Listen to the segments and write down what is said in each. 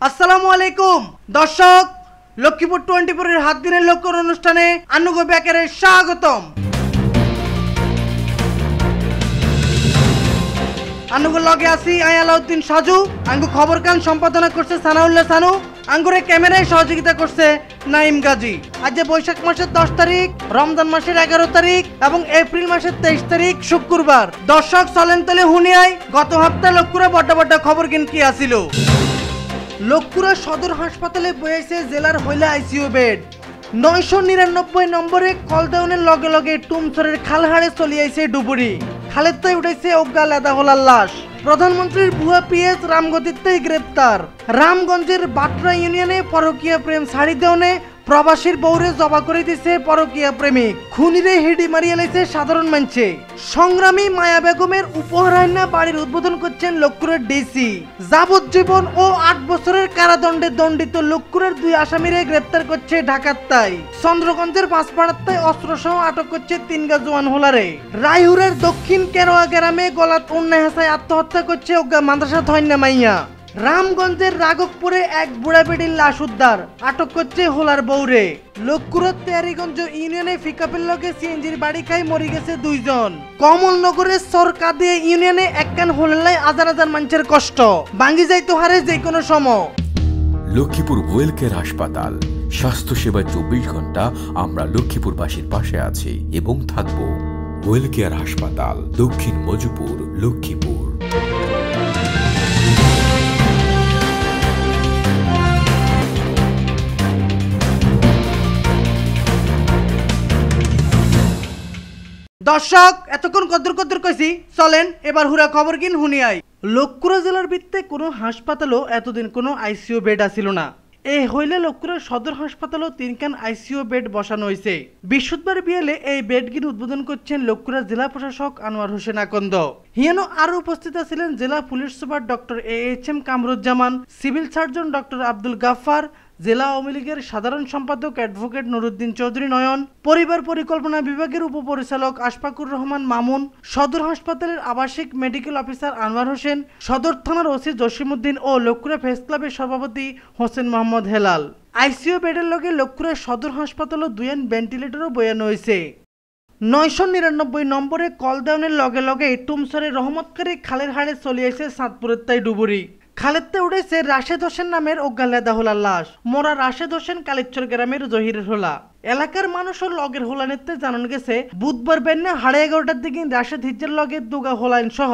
আসসালামু আলাইকুম দর্শক, লক্ষ্মীপুর 24 এর হাত দিনের লক্ষ্য অনুষ্ঠানে আনুগো ব্যাকের স্বাগতম। আনুগো লগে আছি আয়ালাউদ্দিন সাজু, আঙ্গু খবর কান সম্পাদনা করছে সানাউল্লাহ সানু, আঙ্গুরে ক্যামেরায় সহযোগিতা করছে নাইম গাজী। আজ বৈশাখ মাসের 10 তারিখ, রমজান মাসের 11 তারিখ এবং এপ্রিল মাসের 23 তারিখ শুক্রবার। দর্শক চলেন তাহলে হুনিয়ায় গত সপ্তাহে লক্ষ্মীপুরে বড় বড় খবর কিন কি আসিল। লক্ষ্মীপুর সদর হাসপাতালে বয়েছে জেলার হইলা আইসিইউ বেড। 999 নম্বরে কল দেওয়ানের লগে লগে টুমছরের খালহাড়ে চলিয়াছে ডুবুরি। খালের তাই উঠেছে অজ্ঞা লেদা হলার লাশ। প্রধানমন্ত্রীর ভুয়া পিএস রামগতিতেই গ্রেপ্তার। রামগঞ্জের বাটরা ইউনিয়নে পরকীয়া প্রেম ছাড়ি দেওয়ানে প্রবাসীর বউরে জবা করে দিছে পরকীয়া প্রেমিক। খুনিরে হিডি মারিয়া লাইছে সাধারণ মানুষে। সংগ্রামী মায়া বেগমের উপহারান্না বাড়ির উদ্বোধন করছেন লক্ষ্মীপুরের ডিসি। যাবজ্জীবন ও 8 বছরের কারাদণ্ডে দণ্ডিত লক্ষ্মীপুরের 2 আসামিরে গ্রেপ্তার করছে ঢাকার তাই। চন্দ্রগঞ্জের পাঁচপাড়াত্তায় অস্ত্রসহ আটক করছে 3 গা জওয়ান হোলারে। রায়হুরের দক্ষিণ কেরোয়া গ্রামে গলাত অন্যায় হাসায় আত্মহত্যা করছে অজ্ঞা মাদ্রাসা থয়না মাইয়া। রামগঞ্জের রাগকপুরে এক বুড়া বেডির লাশ উদ্ধার, আটক করছে হোলার বউরে। লক্ষ্মীপুরের তেয়ারিগঞ্জ ইউনিয়নে পিকআপের লগে সিএনজির বাড়ি খাই মরি গেছে 2 জন। কমলনগরের সরকাদিয়া ইউনিয়নে একখান হোলায় হাজার হাজার মানুষের কষ্ট, ভাঙ্গি যাইতো হারে যে কোনো সময়। লক্ষ্মীপুর ওয়েল কেয়ার হাসপাতাল, স্বাস্থ্য সেবা 24 ঘন্টা আমরা লক্ষ্মীপুরবাসীর পাশে আছি এবং থাকব। ওয়েল কেয়ার হাসপাতাল, দক্ষিণ মজুপুর, লক্ষ্মীপুর। দর্শক এতক্ষণ কদ্দুর কদ্দুর কইছি, চলেন এবার হুরা খবর কিন হুনিয়াই। লক্ষ্মীপুর জেলার ভিত্তে কোনো হাসপাতালও এতদিন কোনো আইসিইউ বেড আসিল না। এই হইলে লক্ষ্মীপুর সদর হাসপাতালও 3খান আইসিইউ বেড বসানো হয়েছে। বৃহস্পতিবার বিয়েলে এই বেডগিন উদ্বোধন করছেন লক্ষ্মীপুর জেলা প্রশাসক আনোয়ার হোসেন আকন্দ। হিয়ানো আরো উপস্থিত ছিলেন জেলা police super doctor AHM Kamruzzaman, civil surgeon doctor Abdul Gaffar, জেলা আওয়ামী লীগের সাধারণ সম্পাদক অ্যাডভোকেট নুরুদ্দিন চৌধুরী নয়ন, পরিবার পরিকল্পনা বিভাগের উপপরিচালক আশফাকুর রহমান মামুন, সদর হাসপাতালের আবাসিক মেডিকেল অফিসার আনোয়ার হোসেন, সদর থানার ওসি জসিমউদ্দিন ও লক্ষ্মীপুর প্রেস ক্লাবের সভাপতি হোসেন মোহাম্মদ হেলাল। আইসিইউ বেডের লগে লক্ষ্মীপুর সদর হাসপাতালও 2 ভেন্টিলেটরও বয়ানো হয়েছে। 999 নম্বরে কল দেওয়ানের লগে লগে টুমছরের রহমতকারী খালের হাড়ে চলিয়েছে চাঁদপুরের তাই ডুবুরি। খালেতে উঠেছে রাশেদ হোসেন নামের অজ্ঞা লেদা হোলার লাশ। মোরা রাশেদ হোসেন কালেকচর গ্রামের জহিরের হোলা। এলাকার মানুষের লগের হোলানেতে জানানো গেছে বুধবার বেন্যা 11:30টার দিকে রাশেদ হিজ্জের লগের দুগা হোলাইন সহ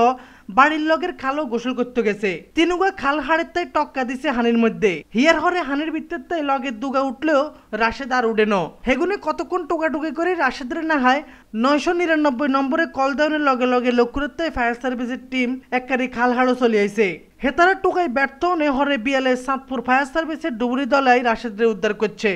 বাড়ির লগের খালও গোসল করতে গেছে। তিনুগা খাল হাড়ের তাই টক্কা দিছে হানির মধ্যে। হিয়ার হরে হানির ভিতর তাই লগের দুগা উঠলেও রাশেদ আর উঠেন। হেগুনে কতক্ষণ টোকাটুকি করে রাশেদের না হয় 999 নম্বরে কল দেওয়ানের লগে লগে লক্ষ্মীপুরের তাই ফায়ার সার্ভিসের টিম এককারি খাল হাড়ও চলে আইছে। হেতারা টোকাই ব্যর্থ হনে হরে বিয়ালে চাঁদপুর ফায়ার সার্ভিসের ডুবুরি দলাই রাশেদরে উদ্ধার করছে।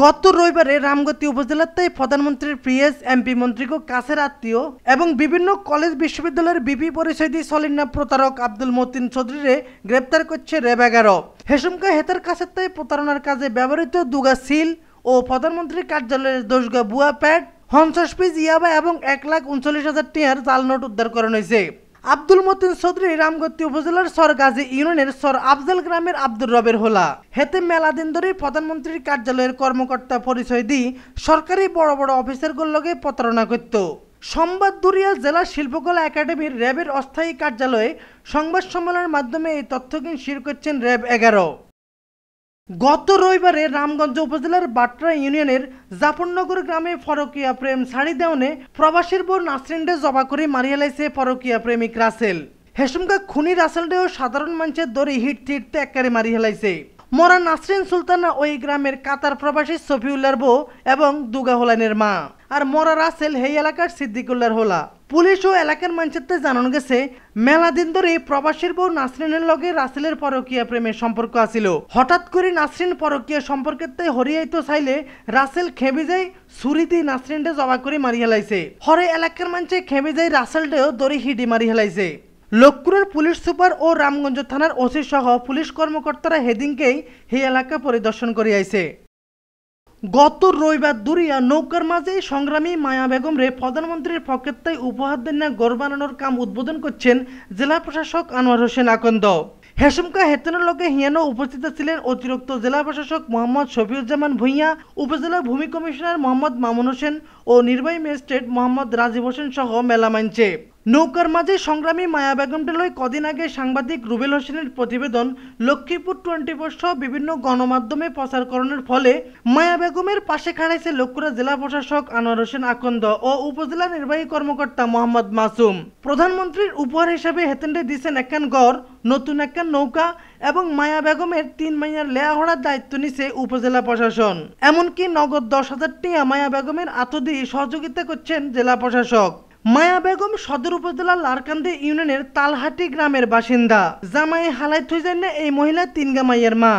গত রবিবারে রামগতি উপজেলার তাই প্রধানমন্ত্রীর পিএস এমপি মন্ত্রীকে কাছের আত্মীয় এবং বিভিন্ন কলেজ বিশ্ববিদ্যালয়ের বিপি পরিচয় দিয়ে চলেন প্রতারক আব্দুল মতিন চৌধুরীরে গ্রেপ্তার করছে র্যাব 11। হেসুমকা হেতার কাছের তাই প্রতারণার কাজে ব্যবহৃত দুগা সিল ও প্রধানমন্ত্রীর কার্যালয়ের 10 গা বুয়া প্যাড, 50 পিস ইয়াবা এবং 1,39,000 টাকার জাল নোট উদ্ধার করা হয়েছে। আব্দুল মতিন চৌধুরী রামগতি উপজেলার সরগাজী ইউনিয়নের সর আফজাল গ্রামের আব্দুর রবের হোলা। হেতে মেলা দিন ধরে প্রধানমন্ত্রীর কার্যালয়ের কর্মকর্তা পরিচয় দিয়ে সরকারি বড় বড় অফিসারগুলোর লগে প্রতারণা করত। সোমবার দুরিয়া জেলা শিল্পকলা একাডেমির র্যাবের অস্থায়ী কার্যালয়ে সংবাদ সম্মেলনের মাধ্যমে এই তথ্যকে শেয়ার করছেন র্যাব 11। গত রবিবারে রামগঞ্জ উপজেলার বাটরা ইউনিয়নের জাফরনগর গ্রামে পরকীয়া প্রেম ছাড়ি দেওয়ানে প্রবাসীর বউ নাসরিনডে জবা করে মারিয়া লাইছে পরকীয়া প্রেমিক রাসেল। হেসুমকা খুনি রাসেলডেও সাধারণ মানুষের দড়ি হিটতে হিটতে এককারে মারি হেলাইছে। মরা নাসরিন সুলতানা ওই গ্রামের কাতার প্রবাসী সফিউল্লার বউ এবং দুগা হোলাইনের মা। আর মরা রাসেল এই এলাকার সিদ্দিকুল্লার হোলা। পুলিশ ও এলাকার মানুষের জানানো গেছে মেলা দিন ধরে প্রবাসীর বউ নাসরিনের লগে রাসেলের পরকীয়া প্রেমের সম্পর্ক আছিল। হঠাৎ করে নাসরিন পরকীয়া সম্পর্কের তাই হরিয়াইতো চাইলে রাসেল খেবি যাই ছুরি দিয়ে নাসরিনডে জবা করে মারি হেলাইছে। হরে এলাকার মানুষে খেবি যাই রাসেলডেও দড়ি হিডি মারি হেলাইছে। লক্ষ্মীপুরের পুলিশ সুপার ও রামগঞ্জ থানার ওসি সহ পুলিশ কর্মকর্তারা হেদিনকেই এই এলাকা পরিদর্শন করে আইছে। গত রবিবার দুরিয়া নৌকার মাঝে সংগ্রামী মায়া বেগম রে প্রধানমন্ত্রীর পক্ষে উপহার দেন না গড় বানানোর কাম উদ্বোধন করছেন জেলা প্রশাসক আনোয়ার হোসেন আকন্দ। হেসুমকা হেতনের লগে হিয়ানো উপস্থিত ছিলেন অতিরিক্ত জেলা প্রশাসক মোহাম্মদ শফিউজ্জামান ভূঁইয়া, উপজেলা ভূমি কমিশনার মোহাম্মদ মামুন হোসেন ও নির্বাহী ম্যাজিস্ট্রেট মোহাম্মদ রাজীব হোসেন সহ মেলা মানছে। নৌকার মাঝে সংগ্রামী মায়া বেগমকে লই কদিন আগে সাংবাদিক রুবেল হোসেনের প্রতিবেদন লক্ষ্মীপুর 24 সহ বিভিন্ন গণমাধ্যমে প্রচারকরণের ফলে মায়া বেগমের পাশে খাড়াইছে লক্ষ্মীপুর জেলা প্রশাসক আনোয়ার হোসেন আকন্দ ও উপজেলা নির্বাহী কর্মকর্তা মোহাম্মদ মাসুম। প্রধানমন্ত্রীর উপহার হিসেবে হেতেন্ডে দিচ্ছেন একখান গড়, নতুন একখান নৌকা এবং মায়া বেগমের 3 মাইয়ার লেয়াহড়ার দায়িত্ব নিছে উপজেলা প্রশাসন। এমনকি নগদ 10,000 টাকা মায়া বেগমের আতদি সহযোগিতা করছেন জেলা প্রশাসক। মায়া বেগম সদর উপজেলার লারকান্দি ইউনিয়নের তালহাটি গ্রামের বাসিন্দা। জামাই হালাই থই যায় না এই মহিলা 3 মাইয়ের মা।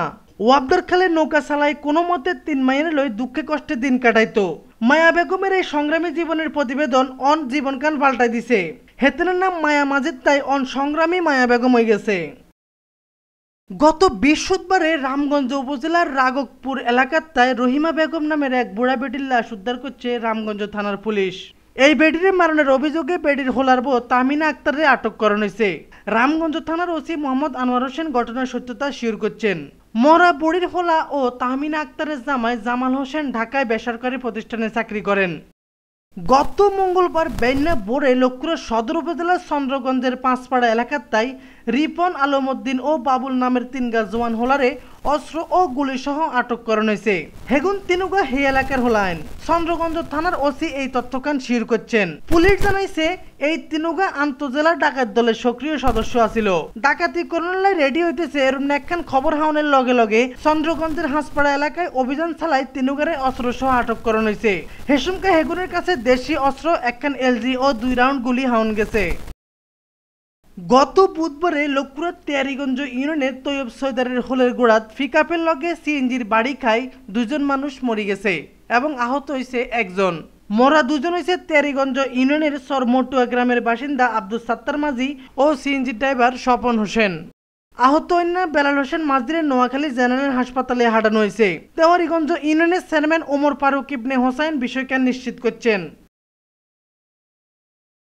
ওয়াবদার খালে নৌকা চালাই কোনো মতে 3 মাইয়ের লই দুঃখে কষ্টে দিন কাটাইতো। মায়া বেগমের এই সংগ্রামী জীবনের প্রতিবেদন অন জীবনকাল পাল্টাই দিছে। হেতেনের নাম মায়া মাজিদ, তাই অন সংগ্রামী মায়া বেগম হয়ে গেছে। গত বৃহস্পতিবারে রামগঞ্জ উপজেলার রাগকপুর এলাকার তাই রহিমা বেগম নামের এক বুড়া বেটির লাশ উদ্ধার করছে রামগঞ্জ থানার পুলিশ। এই বেডির মারণের অভিযোগে বেডির হোলার বউ তাহমিনা আক্তারে আটক করানো হয়েছে। রামগঞ্জ থানার ওসি মোহাম্মদ আনোয়ার হোসেন ঘটনার সত্যতা শিওর করছেন। মরা বুড়ির হোলা ও তাহমিনা আক্তারের জামাই জামাল হোসেন ঢাকায় বেসরকারি প্রতিষ্ঠানে চাকরি করেন। গত মঙ্গলবার বেন্না বোরে লক্ষ্মীপুর সদর উপজেলার চন্দ্রগঞ্জের পাঁচপাড়া এলাকার তাই রিপন আলমউদ্দিন ও বাবুল নামের 3 জওয়ান হোলারে অস্ত্র ও গুলি সহ আটক করানো হয়েছে। হেগুন তিনুগা হে এলাকার হোলাইন। চন্দ্রগঞ্জ থানার ওসি এই তথ্যকান শির করছেন। পুলিশ জানাইছে এই তিনুগা আন্তজেলা ডাকাত দলের সক্রিয় সদস্য আছিল। ডাকাতি করণলাই রেডি হইতেছে এরম একখান খবর হাওনের লগে লগে চন্দ্রগঞ্জের হাঁসপাড়া এলাকায় অভিযান চালাই তিনুগারে অস্ত্র সহ আটক করানো হয়েছে। হেসুমকা হেগুনের কাছে দেশি অস্ত্র, একখান এলজি ও 2 রাউন্ড গুলি হাওন গেছে। গত বুধবারে লক্ষ্মীপুর তেয়ারিগঞ্জ ইউনিয়নের তৈয়ব সৈদারের হোলের গোড়াত পিকআপের লগে সিএনজির বাড়ি খাই 2 জন মানুষ মরি গেছে এবং আহত হয়েছে 1 জন। মরা 2 জন হয়েছে তেয়ারিগঞ্জ ইউনিয়নের সরমটুয়া গ্রামের বাসিন্দা আব্দুল সাত্তার মাঝি ও সিএনজি ড্রাইভার স্বপন হোসেন। আহত অন্য বেলাল হোসেন মাঝদিরে নোয়াখালী জেনারেল হাসপাতালে হাঁটানো হয়েছে। তেওয়ারিগঞ্জ ইউনিয়নের চেয়ারম্যান ওমর ফারুক ইবনে হোসাইন বিষয়কে নিশ্চিত করছেন।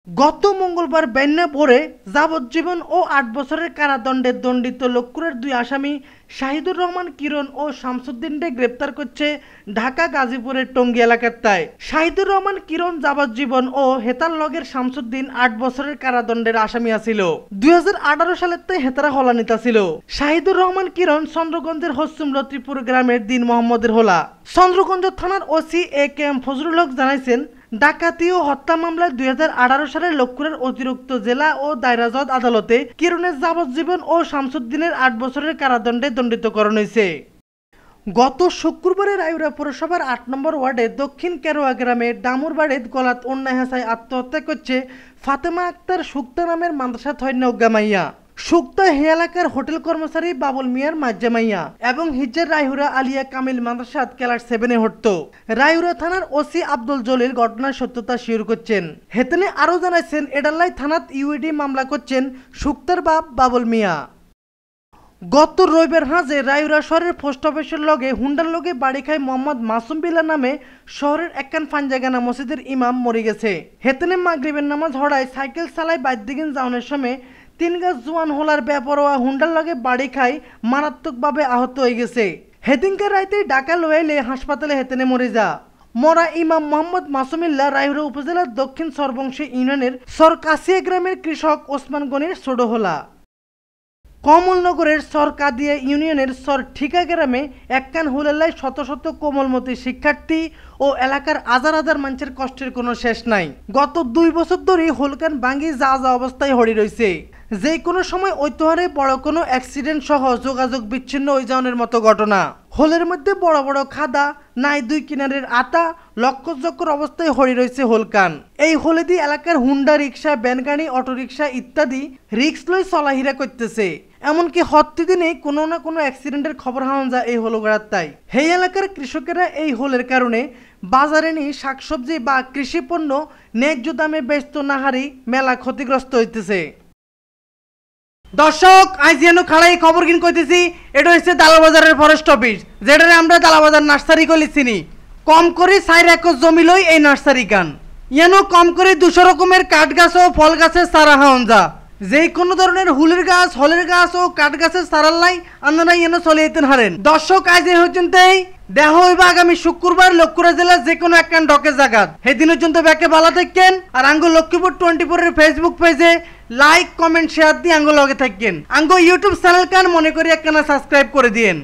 গত মঙ্গলবার বেন্না ভোরে যাবজ্জীবন ও 8 বছরের কারাদণ্ডে দণ্ডিত লক্ষ্মীপুরের 2 আসামি শাহিদুর রহমান কিরণ ও শামসুদ্দিনকে গ্রেপ্তার করছে ঢাকা গাজীপুরের টঙ্গী এলাকার তাই। শাহিদুর রহমান কিরণ যাবজ্জীবন ও হেতার লগের শামসুদ্দিন 8 বছরের কারাদণ্ডের আসামি আছিল। 2018 সালের তাই হেতারা হলানিতা ছিল। শাহিদুর রহমান কিরণ চন্দ্রগঞ্জের হসুম লতিপুর গ্রামের দিন মোহাম্মদের হোলা। চন্দ্রগঞ্জ থানার ওসি এ.কে.এম. ফজলুল হক জানাইছেন, ডাকাতি ও হত্যা মামলায় 2018 সালে লক্ষ্মীপুরের অতিরিক্ত জেলা ও দায়রা জজ আদালতে কিরণের যাবজ্জীবন ও শামসুদ্দিনের 8 বছরের কারাদণ্ডে দণ্ডিত করানো হয়েছে। গত শুক্রবারে রায়ুরা পৌরসভার 8 নম্বর ওয়ার্ডে দক্ষিণ কেরোয়া গ্রামে ডামুর বাড়িতে গলাত অন্যায় হাসায় আত্মহত্যা করছে ফাতেমা আক্তার সুক্তা নামের মাদ্রাসা থৈন্য মাইয়া। সুক্তা হে এলাকার হোটেল কর্মচারী বাবুল মিয়ার মাজ্জামাইয়া এবং হিজ্জার রায়ুরা আলিয়া কামিল মাদ্রাসাত ক্লাস 7-এ হটত। রায়ুরা থানার ওসি আব্দুল জলিল ঘটনার সত্যতা শিওর করছেন। হেতেনে আরো জানাইছেন এডাল্লাই থানাত ইউইডি মামলা করছেন সুক্তার বাপ বাবুল মিয়া। গত রবিবার হাজে রায়ুরা শহরের পোস্ট অফিসের লগে হুন্ডার লগে বাড়ি খায় মোহাম্মদ মাসুম বিল্লা নামে শহরের একখান ফানজাগানা মসজিদের ইমাম মরে গেছে। হেতেনে মাগরিবের নামাজ হড়ায় সাইকেল চালাই বাইদিগিন যাওয়ানোর সময় 3 জওয়ান হোলার বেপরোয়া হুন্ডার লগে বাড়ি খাই মারাত্মকভাবে আহত হয়ে গেছে। হেদিনকার রাইতে ডাকা লইলে হাসপাতালে হেতেনে মরে যা। মরা ইমাম মোহাম্মদ মাসুমিল্লা রায়ুরা উপজেলার দক্ষিণ সরবংশী ইউনিয়নের সরকাসিয়া গ্রামের কৃষক ওসমান গনির ছোট হোলা। কমলনগরের সর কাদিয়া ইউনিয়নের সর ঠিকা গ্রামে একখান হোলেলাই শত শত কোমলমতি শিক্ষার্থী ও এলাকার হাজার হাজার মানুষের কষ্টের কোনো শেষ নাই। গত 2 বছর ধরে হোলকান ভাঙ্গি যা অবস্থায় হড়ি রয়েছে। যে কোনো সময় ঐতিহারে বড় কোনো অ্যাক্সিডেন্ট সহ যোগাযোগ বিচ্ছিন্ন হয়ে যাওয়ার মতো ঘটনা। হোলের মধ্যে বড় বড় খাদা নাই, 2 কিনারের আতা লক্ষ্যচক্কর অবস্থায় হড়ি রয়েছে হোলকান। এই হোলে দিয়ে এলাকার হুন্ডা রিক্সা, ব্যানগাড়ি, অটোরিক্সা ইত্যাদি রিক্স লই চলাহিরা করতেছে। এমনকি প্রতিদিনে কোনো না কোনো অ্যাক্সিডেন্টের খবর হাওয়া যায় এই হোলগড়ার তাই। এই এলাকার কৃষকেরা এই হোলের কারণে বাজারে নিয়ে শাকসবজি বা কৃষি পণ্য ন্যায্য দামে বেচতে না হারি মেলা ক্ষতিগ্রস্ত হইতেছে। দর্শক, আজ যেন খাড়াই খবর কিন কইতেছি, এটা হচ্ছে দালাবাজারের ফরেস্ট অফিস, যেটারে আমরা দালাবাজার নার্সারি কলি চিনি। কম করে 4 একর জমি লই এই নার্সারি গান। ইয়ানো কম করে 200 রকমের কাঠ গাছ ও ফল গাছের চারা হাওন যা। যে কোনো ধরনের হুলের গাছ হলের গাছ ও কাঠ গাছের সারাল্লাই আন্দানাই এনে চলে যেতেন হারেন। দর্শক আজ এই পর্যন্ত দেখা হইবা আগামী শুক্রবার লক্ষ্মীপুর জেলার যে কোনো একখান ডকে জায়গা। সেদিন পর্যন্ত ব্যাকে ভালো থাকেন আর আঙ্গো লক্ষ্মীপুর 24 ফেসবুক পেজে লাইক কমেন্ট শেয়ার দিয়ে আঙ্গো লগে থাকেন। আঙ্গো ইউটিউব চ্যানেল কান মনে করি একখানা সাবস্ক্রাইব করে দিয়েন।